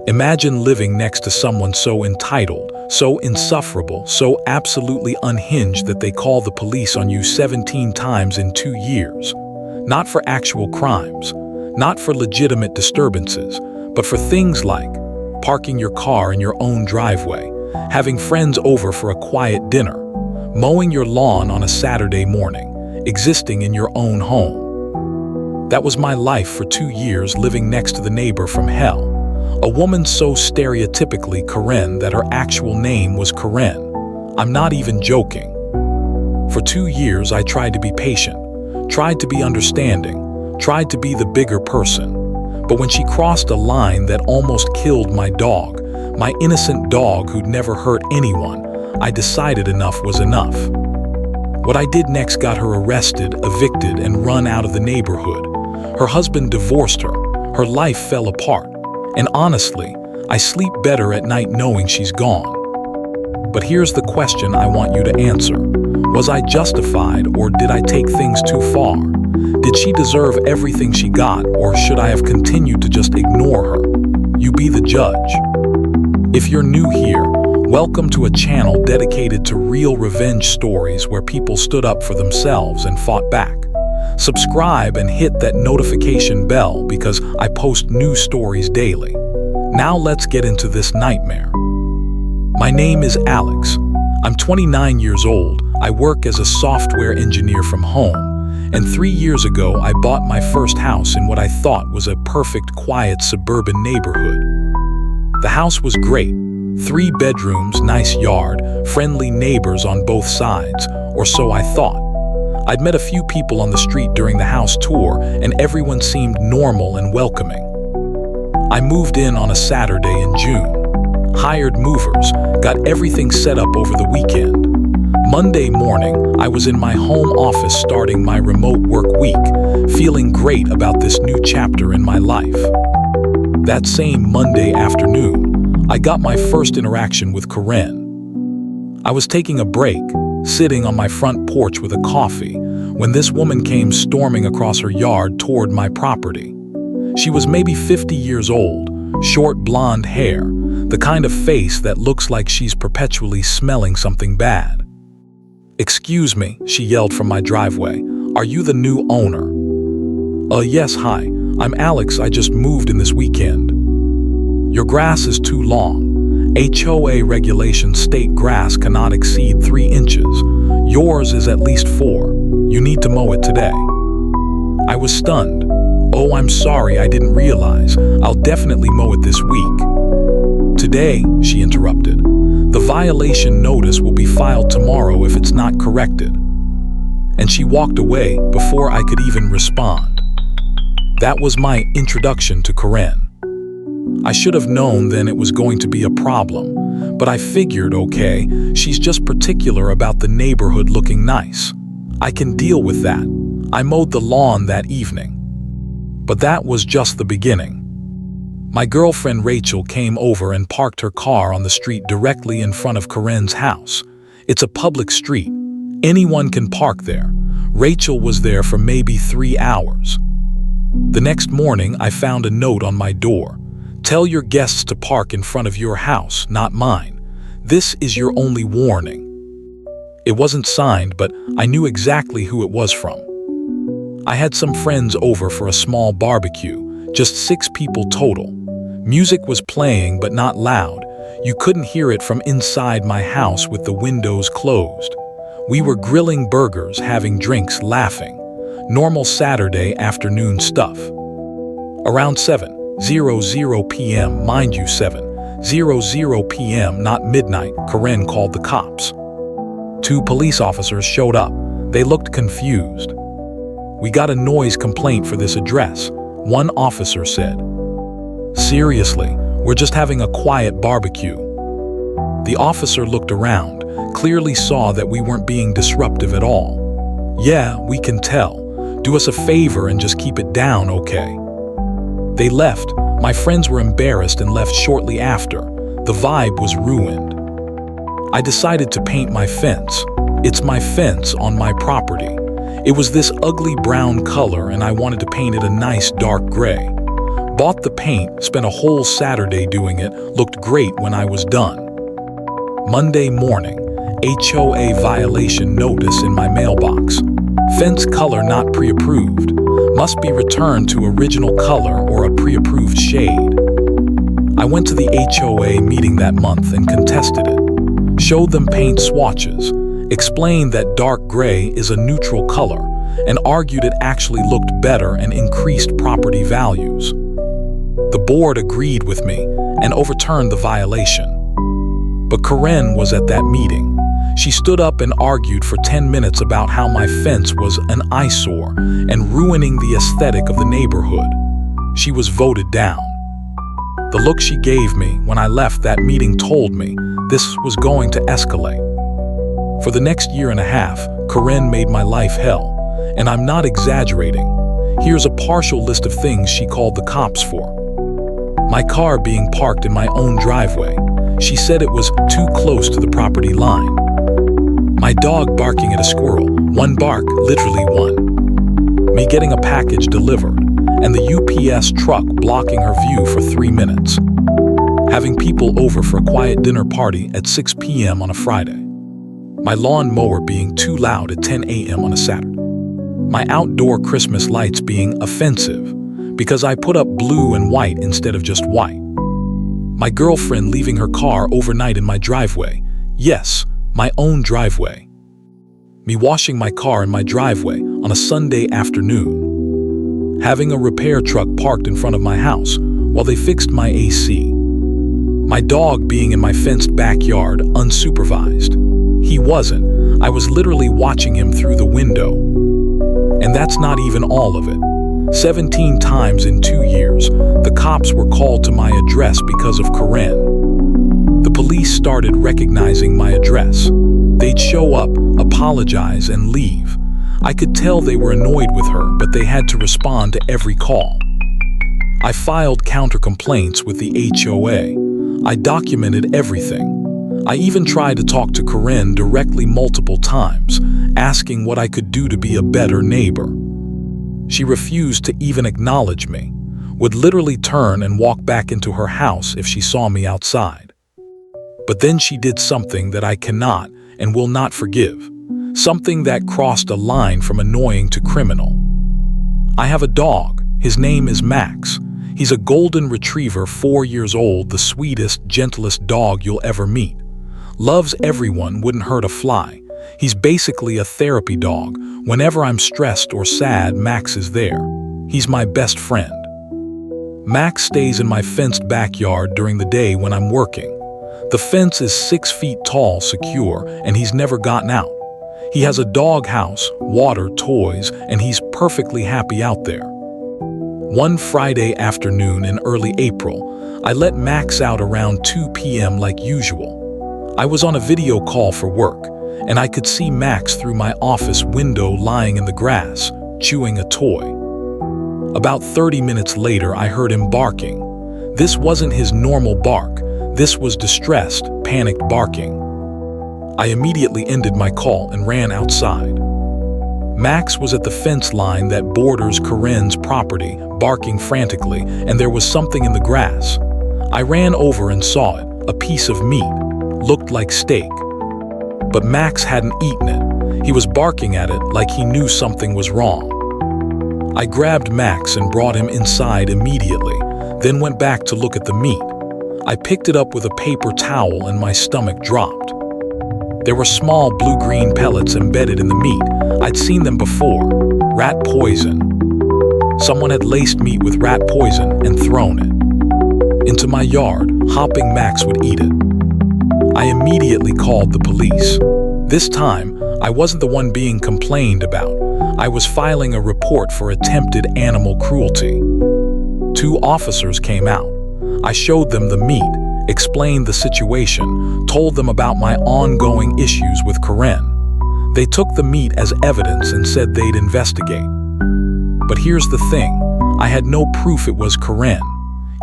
Imagine living next to someone so entitled, so insufferable, so absolutely unhinged that they call the police on you 17 times in 2 years. Not for actual crimes, not for legitimate disturbances, but for things like parking your car in your own driveway, having friends over for a quiet dinner, mowing your lawn on a Saturday morning, existing in your own home. That was my life for 2 years, living next to the neighbor from hell. A woman so stereotypically Karen that her actual name was Karen. I'm not even joking. For 2 years I tried to be patient, tried to be understanding, tried to be the bigger person. But when she crossed a line that almost killed my dog, my innocent dog who'd never hurt anyone, I decided enough was enough. What I did next got her arrested, evicted, and run out of the neighborhood. Her husband divorced her. Her life fell apart. And honestly, I sleep better at night knowing she's gone. But here's the question I want you to answer. Was I justified, or did I take things too far? Did she deserve everything she got, or should I have continued to just ignore her? You be the judge. If you're new here, welcome to a channel dedicated to real revenge stories where people stood up for themselves and fought back. Subscribe and hit that notification bell because I post new stories daily. Now let's get into this nightmare. My name is Alex. I'm 29 years old. I work as a software engineer from home. And 3 years ago, I bought my first house in what I thought was a perfect, quiet suburban neighborhood. The house was great. 3 bedrooms, nice yard, friendly neighbors on both sides, or so I thought. I'd met a few people on the street during the house tour, and everyone seemed normal and welcoming. I moved in on a Saturday in June. Hired movers, got everything set up over the weekend. Monday morning, I was in my home office starting my remote work week, feeling great about this new chapter in my life. That same Monday afternoon, I got my first interaction with Karen. I was taking a break, sitting on my front porch with a coffee, when this woman came storming across her yard toward my property. She was maybe 50 years old, short blonde hair, the kind of face that looks like she's perpetually smelling something bad. "Excuse me," she yelled from my driveway. "Are you the new owner?" Yes, hi. I'm Alex. I just moved in this weekend." "Your grass is too long. HOA regulations state grass cannot exceed 3 inches. Yours is at least 4. You need to mow it today." I was stunned. "Oh, I'm sorry, I didn't realize. I'll definitely mow it this week." "Today," she interrupted. "The violation notice will be filed tomorrow if it's not corrected." And she walked away before I could even respond. That was my introduction to Karen. I should have known then it was going to be a problem, but I figured, okay, she's just particular about the neighborhood looking nice. I can deal with that. I mowed the lawn that evening. But that was just the beginning. My girlfriend Rachel came over and parked her car on the street directly in front of Karen's house. It's a public street. Anyone can park there. Rachel was there for maybe 3 hours. The next morning, I found a note on my door. "Tell your guests to park in front of your house, not mine. This is your only warning." It wasn't signed, but I knew exactly who it was from. I had some friends over for a small barbecue, just 6 people total. Music was playing, but not loud. You couldn't hear it from inside my house with the windows closed. We were grilling burgers, having drinks, laughing. Normal Saturday afternoon stuff. Around 7:00 p.m., mind you 7:00 p.m., not midnight, Karen called the cops. 2 police officers showed up. They looked confused. "We got a noise complaint for this address," one officer said. "Seriously, we're just having a quiet barbecue." The officer looked around, clearly saw that we weren't being disruptive at all. "Yeah, we can tell. Do us a favor and just keep it down, okay?" They left. My friends were embarrassed and left shortly after. The vibe was ruined. I decided to paint my fence. It's my fence on my property. It was this ugly brown color and I wanted to paint it a nice dark gray. Bought the paint, spent a whole Saturday doing it, looked great when I was done. Monday morning, HOA violation notice in my mailbox. Fence color not pre-approved. Must be returned to original color or a pre-approved shade. I went to the HOA meeting that month and contested it. Showed them paint swatches, explained that dark gray is a neutral color, and argued it actually looked better and increased property values. The board agreed with me and overturned the violation. But Karen was at that meeting. She stood up and argued for 10 minutes about how my fence was an eyesore and ruining the aesthetic of the neighborhood. She was voted down. The look she gave me when I left that meeting told me this was going to escalate. For the next year and a half, Karen made my life hell, and I'm not exaggerating. Here's a partial list of things she called the cops for. My car being parked in my own driveway. She said it was too close to the property line. My dog barking at a squirrel, one bark, literally one. Me getting a package delivered, and the UPS truck blocking her view for 3 minutes. Having people over for a quiet dinner party at 6 p.m. on a Friday. My lawn mower being too loud at 10 a.m. on a Saturday. My outdoor Christmas lights being offensive because I put up blue and white instead of just white. My girlfriend leaving her car overnight in my driveway. Yes, my own driveway. Me washing my car in my driveway on a Sunday afternoon. Having a repair truck parked in front of my house while they fixed my AC. My dog being in my fenced backyard unsupervised. He wasn't. I was literally watching him through the window. And that's not even all of it. 17 times in 2 years, the cops were called to my address because of Karen. The police started recognizing my address. They'd show up, apologize, and leave. I could tell they were annoyed with her, but they had to respond to every call. I filed counter complaints with the HOA. I documented everything. I even tried to talk to Karen directly multiple times, asking what I could do to be a better neighbor. She refused to even acknowledge me, would literally turn and walk back into her house if she saw me outside. But then she did something that I cannot and will not forgive, something that crossed a line from annoying to criminal. I have a dog. His name is Max. He's a golden retriever, 4 years old, the sweetest, gentlest dog you'll ever meet. Loves everyone, wouldn't hurt a fly. He's basically a therapy dog. Whenever I'm stressed or sad, Max is there. He's my best friend. Max stays in my fenced backyard during the day when I'm working. The fence is 6 feet tall, secure, and he's never gotten out. He has a dog house, water, toys, and he's perfectly happy out there. One Friday afternoon in early April, I let Max out around 2 p.m. like usual. I was on a video call for work, and I could see Max through my office window lying in the grass, chewing a toy. About 30 minutes later, I heard him barking. This wasn't his normal bark. This was distressed, panicked barking. I immediately ended my call and ran outside. Max was at the fence line that borders Karen's property, barking frantically, and there was something in the grass. I ran over and saw it, a piece of meat, looked like steak. But Max hadn't eaten it. He was barking at it like he knew something was wrong. I grabbed Max and brought him inside immediately, then went back to look at the meat. I picked it up with a paper towel and my stomach dropped. There were small blue-green pellets embedded in the meat. I'd seen them before. Rat poison. Someone had laced meat with rat poison and thrown it. Into my yard, hoping Max would eat it. I immediately called the police. This time, I wasn't the one being complained about. I was filing a report for attempted animal cruelty. 2 officers came out. I showed them the meat, explained the situation, told them about my ongoing issues with Karen. They took the meat as evidence and said they'd investigate. But here's the thing, I had no proof it was Karen.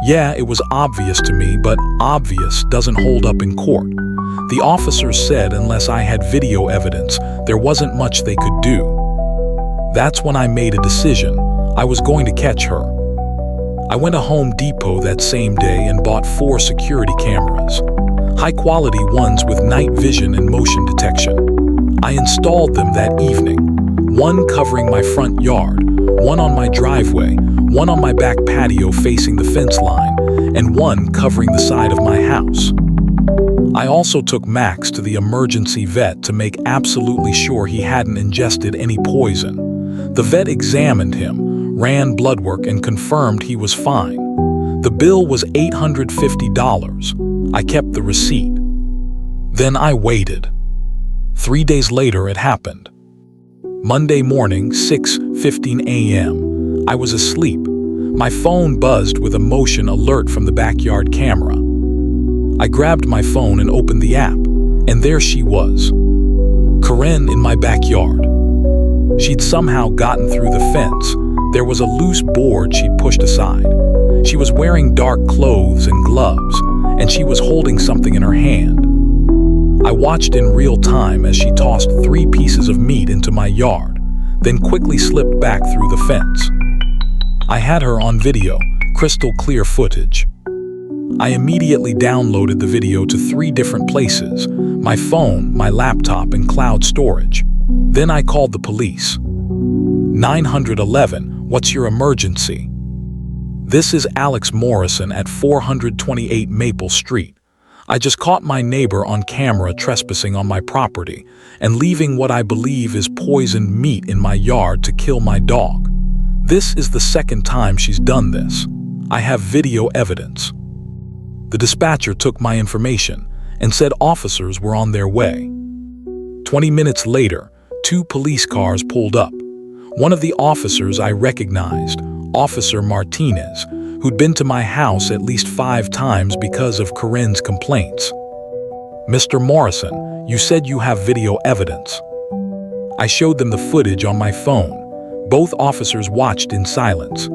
Yeah, it was obvious to me, but obvious doesn't hold up in court. The officers said unless I had video evidence, there wasn't much they could do. That's when I made a decision. I was going to catch her. I went to Home Depot that same day and bought 4 security cameras, high-quality ones with night vision and motion detection. I installed them that evening, one covering my front yard, one on my driveway, one on my back patio facing the fence line, and one covering the side of my house. I also took Max to the emergency vet to make absolutely sure he hadn't ingested any poison. The vet examined him, ran blood work, and confirmed he was fine. The bill was $850. I kept the receipt. Then I waited. 3 days later, it happened. Monday morning, 6:15 a.m. I was asleep. My phone buzzed with a motion alert from the backyard camera. I grabbed my phone and opened the app, and there she was. Karen in my backyard. She'd somehow gotten through the fence. There was a loose board she'd pushed aside. She was wearing dark clothes and gloves, and she was holding something in her hand. I watched in real time as she tossed 3 pieces of meat into my yard, then quickly slipped back through the fence. I had her on video, crystal clear footage. I immediately downloaded the video to 3 different places: my phone, my laptop, and cloud storage. Then I called the police. 911, what's your emergency? This is Alex Morrison at 428 Maple Street. I just caught my neighbor on camera trespassing on my property and leaving what I believe is poisoned meat in my yard to kill my dog. This is the 2nd time she's done this. I have video evidence. The dispatcher took my information and said officers were on their way. 20 minutes later, 2 police cars pulled up. One of the officers I recognized, Officer Martinez, who'd been to my house at least 5 times because of Karen's complaints. Mr. Morrison, you said you have video evidence. I showed them the footage on my phone. Both officers watched in silence.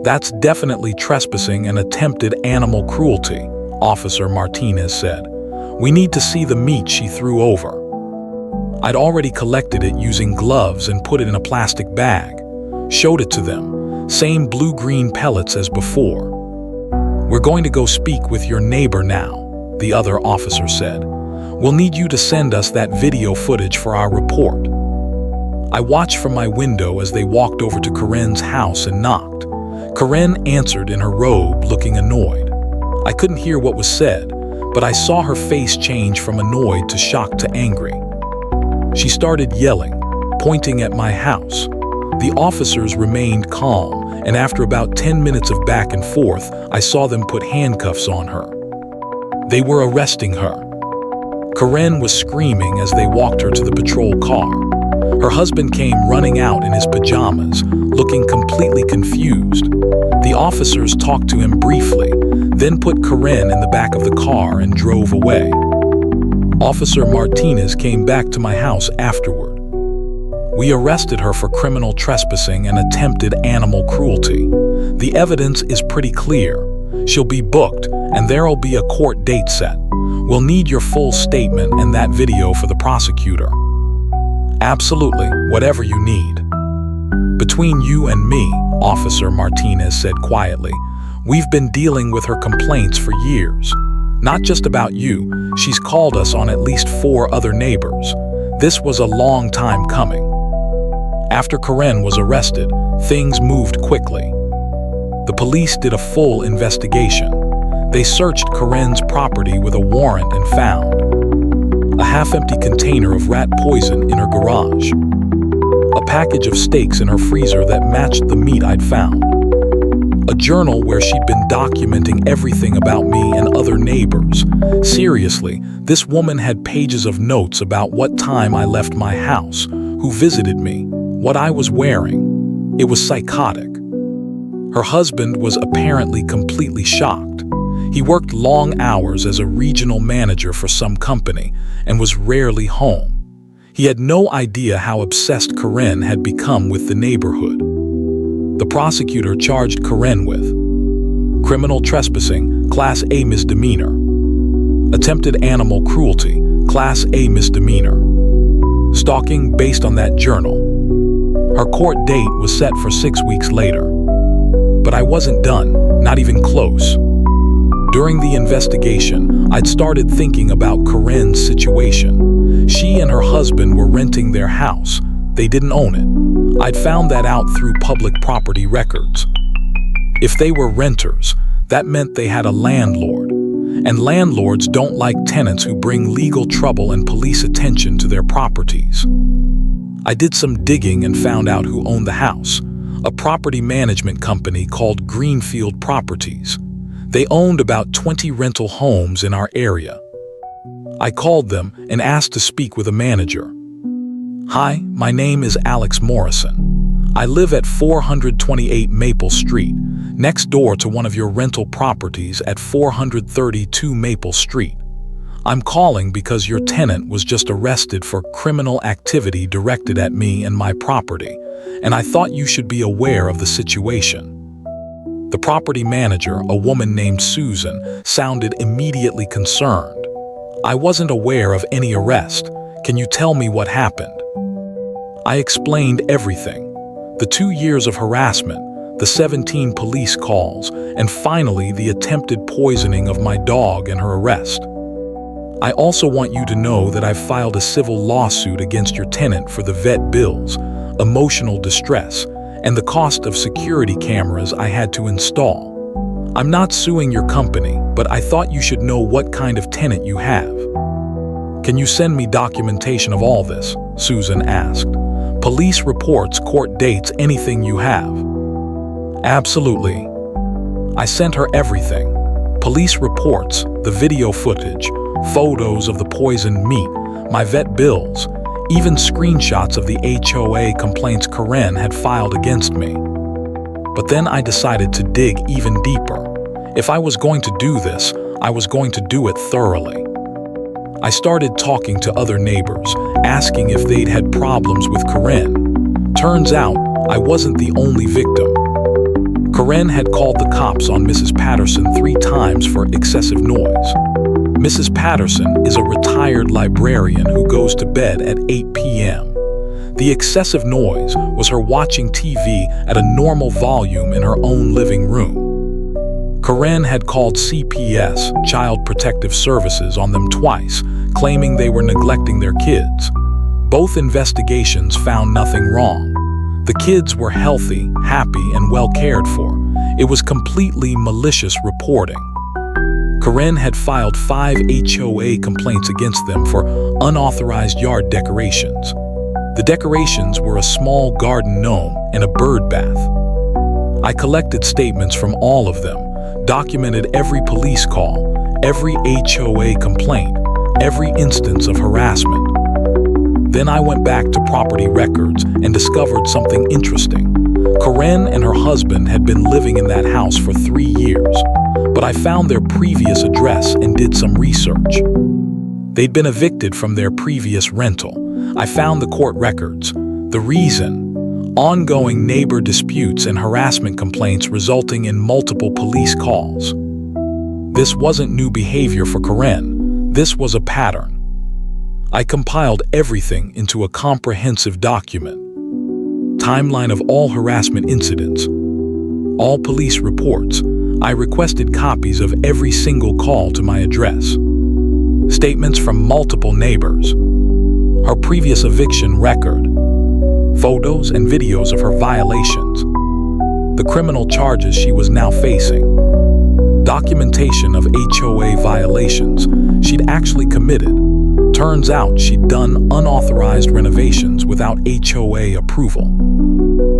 That's definitely trespassing and attempted animal cruelty, Officer Martinez said. We need to see the meat she threw over. I'd already collected it using gloves and put it in a plastic bag. Showed it to them, same blue-green pellets as before. We're going to go speak with your neighbor now, the other officer said. We'll need you to send us that video footage for our report. I watched from my window as they walked over to Karen's house and knocked. Karen answered in her robe, looking annoyed. I couldn't hear what was said, but I saw her face change from annoyed to shocked to angry. She started yelling, pointing at my house. The officers remained calm, and after about 10 minutes of back and forth, I saw them put handcuffs on her. They were arresting her. Karen was screaming as they walked her to the patrol car. Her husband came running out in his pajamas, looking completely confused. The officers talked to him briefly, then put Karen in the back of the car and drove away. Officer Martinez came back to my house afterward. We arrested her for criminal trespassing and attempted animal cruelty. The evidence is pretty clear. She'll be booked, and there'll be a court date set. We'll need your full statement and that video for the prosecutor. Absolutely, whatever you need. Between you and me, Officer Martinez said quietly, we've been dealing with her complaints for years. Not just about you, she's called us on at least 4 other neighbors. This was a long time coming. After Karen was arrested, things moved quickly. The police did a full investigation. They searched Karen's property with a warrant and found a half-empty container of rat poison in her garage, a package of steaks in her freezer that matched the meat I'd found, a journal where she'd been documenting everything about me and other neighbors. Seriously, this woman had pages of notes about what time I left my house, who visited me, what I was wearing. It was psychotic. Her husband was apparently completely shocked. He worked long hours as a regional manager for some company and was rarely home. He had no idea how obsessed Karen had become with the neighborhood. The prosecutor charged Karen with criminal trespassing, Class A misdemeanor, attempted animal cruelty, Class A misdemeanor, stalking based on that journal. Her court date was set for 6 weeks later. But I wasn't done, not even close. During the investigation, I'd started thinking about Corinne's situation. She and her husband were renting their house. They didn't own it. I'd found that out through public property records. If they were renters, that meant they had a landlord. And landlords don't like tenants who bring legal trouble and police attention to their properties. I did some digging and found out who owned the house, a property management company called Greenfield Properties. They owned about 20 rental homes in our area. I called them and asked to speak with a manager. "Hi, my name is Alex Morrison. I live at 428 Maple Street, next door to one of your rental properties at 432 Maple Street. I'm calling because your tenant was just arrested for criminal activity directed at me and my property, and I thought you should be aware of the situation." The property manager, a woman named Susan, sounded immediately concerned. "I wasn't aware of any arrest. Can you tell me what happened?" I explained everything. The 2 years of harassment, the 17 police calls, and finally the attempted poisoning of my dog and her arrest. "I also want you to know that I've filed a civil lawsuit against your tenant for the vet bills, emotional distress, and the cost of security cameras I had to install. I'm not suing your company, but I thought you should know what kind of tenant you have." "Can you send me documentation of all this?" Susan asked. "Police reports, court dates, anything you have." "Absolutely." I sent her everything. Police reports, the video footage, photos of the poisoned meat, my vet bills, even screenshots of the HOA complaints Corinne had filed against me. But then I decided to dig even deeper. If I was going to do this, I was going to do it thoroughly. I started talking to other neighbors, asking if they'd had problems with Corinne. Turns out, I wasn't the only victim. Corinne had called the cops on Mrs. Patterson 3 times for excessive noise. Mrs. Patterson is a retired librarian who goes to bed at 8 p.m. The excessive noise was her watching TV at a normal volume in her own living room. Corinne had called CPS, Child Protective Services, on them twice, claiming they were neglecting their kids. Both investigations found nothing wrong. The kids were healthy, happy, and well cared for. It was completely malicious reporting. Corinne had filed 5 HOA complaints against them for unauthorized yard decorations. The decorations were a small garden gnome and a bird bath. I collected statements from all of them, documented every police call, every HOA complaint, every instance of harassment. Then I went back to property records and discovered something interesting. Corinne and her husband had been living in that house for 3 years, but I found their previous address and did some research. They'd been evicted from their previous rental. I found the court records. The reason: ongoing neighbor disputes and harassment complaints resulting in multiple police calls. This wasn't new behavior for Corinne. This was a pattern. I compiled everything into a comprehensive document. Timeline of all harassment incidents, all police reports. I requested copies of every single call to my address. Statements from multiple neighbors. Her previous eviction record. Photos and videos of her violations. The criminal charges she was now facing. Documentation of HOA violations she'd actually committed. Turns out she'd done unauthorized renovations without HOA approval.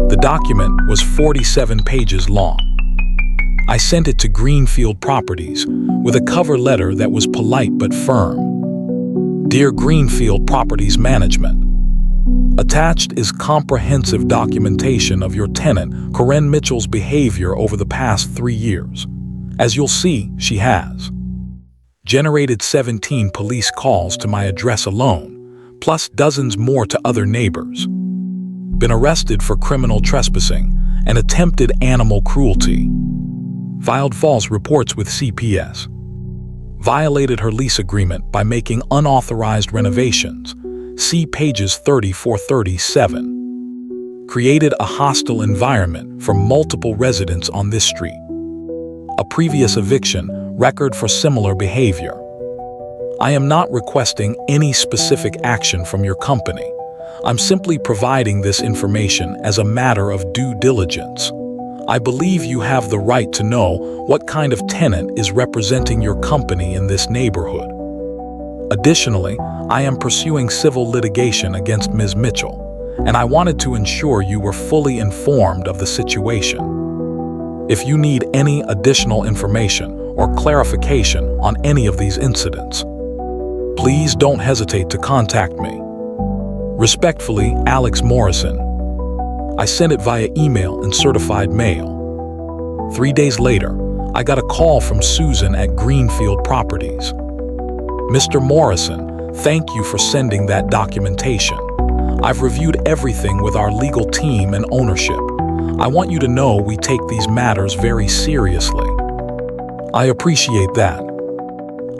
The document was 47 pages long. I sent it to Greenfield Properties with a cover letter that was polite but firm. "Dear Greenfield Properties Management, attached is comprehensive documentation of your tenant Corinne Mitchell's behavior over the past 3 years. As you'll see, she has generated 17 police calls to my address alone, plus dozens more to other neighbors. Been arrested for criminal trespassing and attempted animal cruelty. Filed false reports with CPS. Violated her lease agreement by making unauthorized renovations. See pages 34-37. created a hostile environment for multiple residents on this street. A previous eviction record for similar behavior. I am not requesting any specific action from your company. I'm simply providing this information as a matter of due diligence. I believe you have the right to know what kind of tenant is representing your company in this neighborhood. Additionally, I am pursuing civil litigation against Ms. Mitchell, and I wanted to ensure you were fully informed of the situation. If you need any additional information or clarification on any of these incidents, please don't hesitate to contact me. Respectfully, Alex Morrison. I sent it via email and certified mail. 3 days later, I got a call from Susan at Greenfield Properties. Mr. Morrison, thank you for sending that documentation. I've reviewed everything with our legal team and ownership. I want you to know we take these matters very seriously. I appreciate that.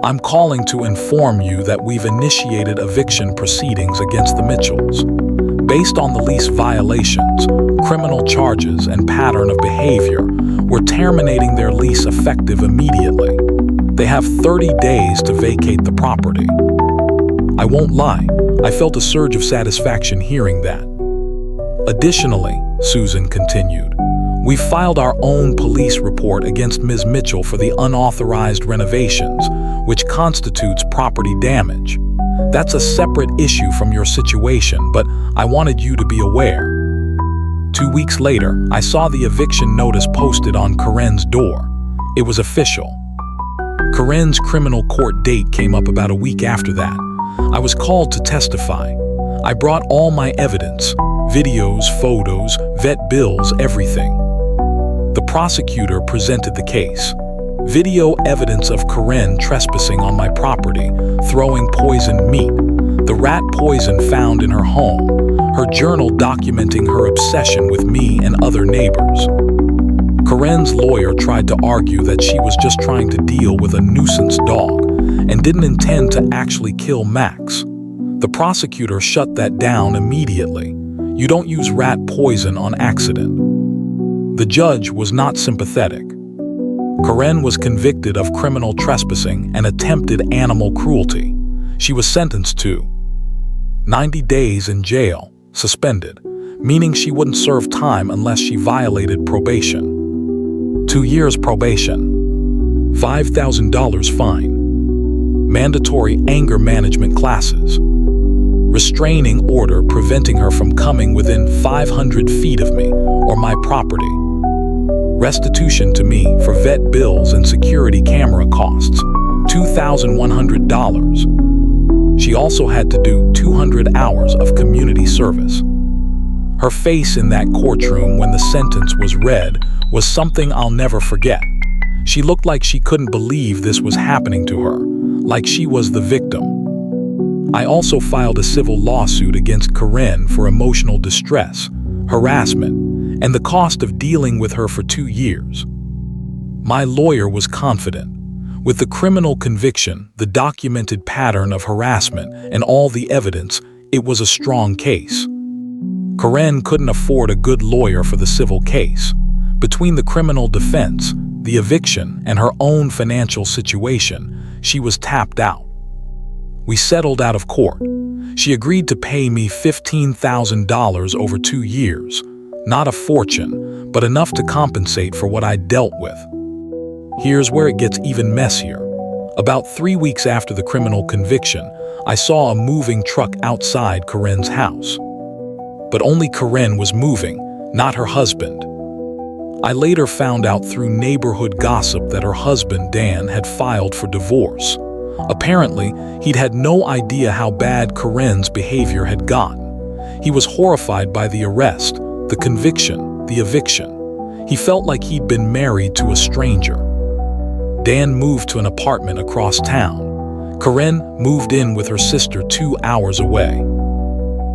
I'm calling to inform you that we've initiated eviction proceedings against the Mitchells. Based on the lease violations, criminal charges, and pattern of behavior, we're terminating their lease effective immediately. They have 30 days to vacate the property. I won't lie, I felt a surge of satisfaction hearing that. Additionally, Susan continued, we filed our own police report against Ms. Mitchell for the unauthorized renovations, which constitutes property damage. That's a separate issue from your situation, but I wanted you to be aware. 2 weeks later, I saw the eviction notice posted on Corinne's door. It was official. Corinne's criminal court date came up about a week after that. I was called to testify. I brought all my evidence, videos, photos, vet bills, everything. The prosecutor presented the case. Video evidence of Corinne trespassing on my property, throwing poisoned meat, the rat poison found in her home, her journal documenting her obsession with me and other neighbors. Corinne's lawyer tried to argue that she was just trying to deal with a nuisance dog and didn't intend to actually kill Max. The prosecutor shut that down immediately. You don't use rat poison on accident. The judge was not sympathetic. Corinne was convicted of criminal trespassing and attempted animal cruelty. She was sentenced to 90 days in jail, suspended, meaning she wouldn't serve time unless she violated probation. 2 years probation, $5,000 fine, mandatory anger management classes, restraining order preventing her from coming within 500 feet of me or my property, restitution to me for vet bills and security camera costs, $2,100. She also had to do 200 hours of community service. Her face in that courtroom when the sentence was read was something I'll never forget. She looked like she couldn't believe this was happening to her, like she was the victim. I also filed a civil lawsuit against Corinne for emotional distress, harassment, and the cost of dealing with her for 2 years. My lawyer was confident. With the criminal conviction, the documented pattern of harassment, and all the evidence, it was a strong case. Corinne couldn't afford a good lawyer for the civil case. Between the criminal defense, the eviction, and her own financial situation, she was tapped out. We settled out of court. She agreed to pay me $15,000 over 2 years. Not a fortune, but enough to compensate for what I dealt with. Here's where it gets even messier. About 3 weeks after the criminal conviction, I saw a moving truck outside Corinne's house. But only Corinne was moving, not her husband. I later found out through neighborhood gossip that her husband, Dan, had filed for divorce. Apparently, he'd had no idea how bad Corinne's behavior had gotten. He was horrified by the arrest, the conviction, the eviction. He felt like he'd been married to a stranger. Dan moved to an apartment across town. Corinne moved in with her sister 2 hours away.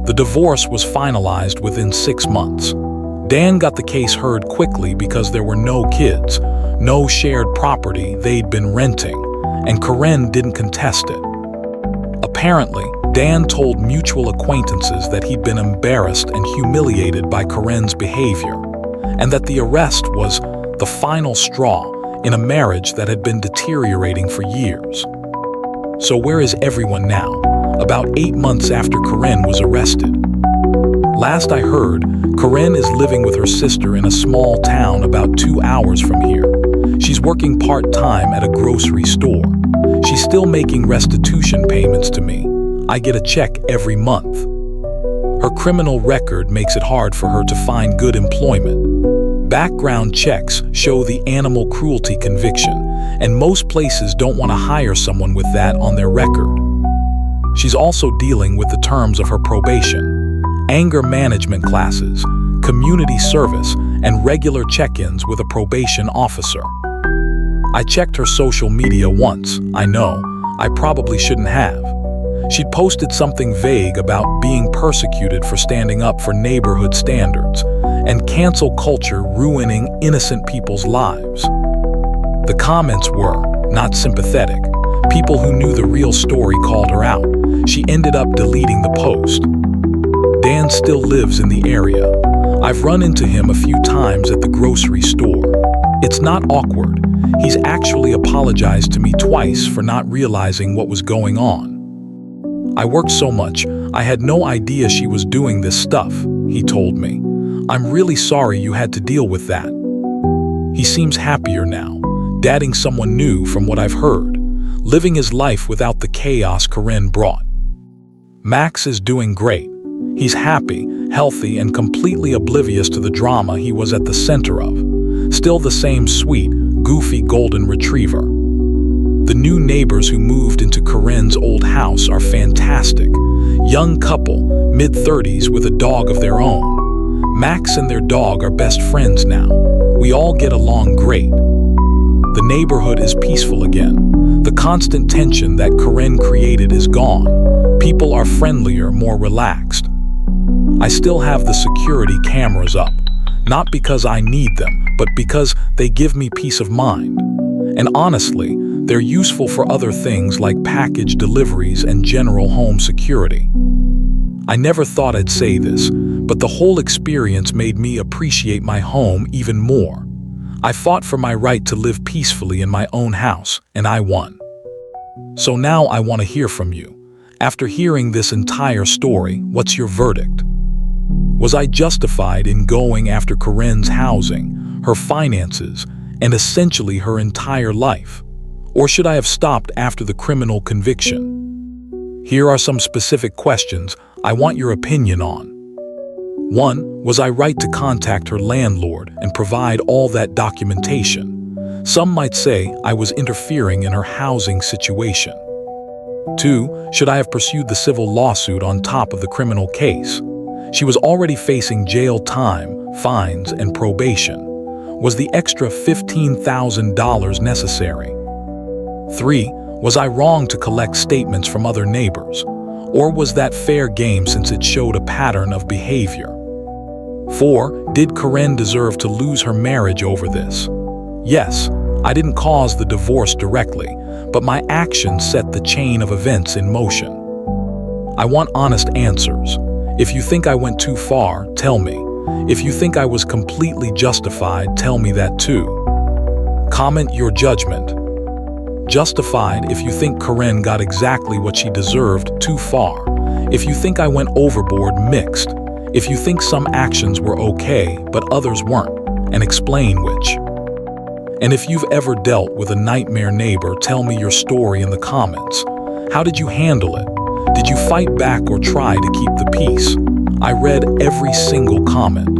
The divorce was finalized within 6 months. Dan got the case heard quickly because there were no kids, no shared property they'd been renting, and Corinne didn't contest it. Apparently, Dan told mutual acquaintances that he'd been embarrassed and humiliated by Karen's behavior, and that the arrest was the final straw in a marriage that had been deteriorating for years. So where is everyone now, about 8 months after Karen was arrested? Last I heard, Karen is living with her sister in a small town about 2 hours from here. She's working part-time at a grocery store. She's still making restitution payments to me. I get a check every month. Her criminal record makes it hard for her to find good employment. Background checks show the animal cruelty conviction, and most places don't want to hire someone with that on their record. She's also dealing with the terms of her probation, anger management classes, community service, and regular check-ins with a probation officer. I checked her social media once. I know, I probably shouldn't have. She'd posted something vague about being persecuted for standing up for neighborhood standards and cancel culture ruining innocent people's lives. The comments were not sympathetic. People who knew the real story called her out. She ended up deleting the post. Dan still lives in the area. I've run into him a few times at the grocery store. It's not awkward. He's actually apologized to me twice for not realizing what was going on. I worked so much, I had no idea she was doing this stuff, he told me. I'm really sorry you had to deal with that. He seems happier now, dating someone new from what I've heard, living his life without the chaos Karen brought. Max is doing great. He's happy, healthy, and completely oblivious to the drama he was at the center of. Still the same sweet, goofy golden retriever. The new neighbors who moved into Karen's old house are fantastic. Young couple, mid-30s with a dog of their own. Max and their dog are best friends now. We all get along great. The neighborhood is peaceful again. The constant tension that Karen created is gone. People are friendlier, more relaxed. I still have the security cameras up, not because I need them, but because they give me peace of mind. And honestly, they're useful for other things like package deliveries and general home security. I never thought I'd say this, but the whole experience made me appreciate my home even more. I fought for my right to live peacefully in my own house, and I won. So now I want to hear from you. After hearing this entire story, what's your verdict? Was I justified in going after Karen's housing, her finances, and essentially her entire life? Or should I have stopped after the criminal conviction? Here are some specific questions I want your opinion on. 1. Was I right to contact her landlord and provide all that documentation? Some might say I was interfering in her housing situation. 2. Should I have pursued the civil lawsuit on top of the criminal case? She was already facing jail time, fines, and probation. Was the extra $15,000 necessary? 3. Was I wrong to collect statements from other neighbors? Or was that fair game since it showed a pattern of behavior? 4. Did Karen deserve to lose her marriage over this? Yes, I didn't cause the divorce directly, but my actions set the chain of events in motion. I want honest answers. If you think I went too far, tell me. If you think I was completely justified, tell me that too. Comment your judgment. Justified if you think Karen got exactly what she deserved too far. If you think I went overboard, mixed. If you think some actions were okay, but others weren't, and explain which. And if you've ever dealt with a nightmare neighbor, tell me your story in the comments. How did you handle it? Did you fight back or try to keep the peace? I read every single comment.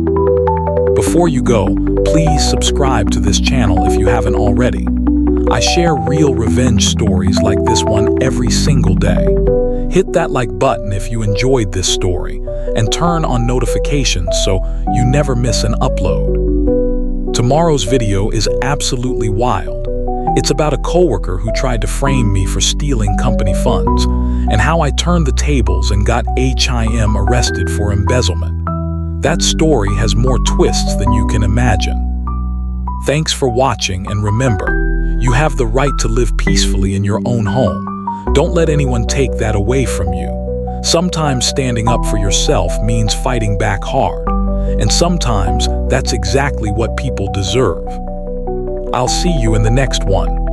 Before you go, please subscribe to this channel if you haven't already. I share real revenge stories like this one every single day. Hit that like button if you enjoyed this story, and turn on notifications so you never miss an upload. Tomorrow's video is absolutely wild. It's about a coworker who tried to frame me for stealing company funds, and how I turned the tables and got HIM arrested for embezzlement. That story has more twists than you can imagine. Thanks for watching, and remember, you have the right to live peacefully in your own home. Don't let anyone take that away from you. Sometimes standing up for yourself means fighting back hard, and sometimes that's exactly what people deserve. I'll see you in the next one.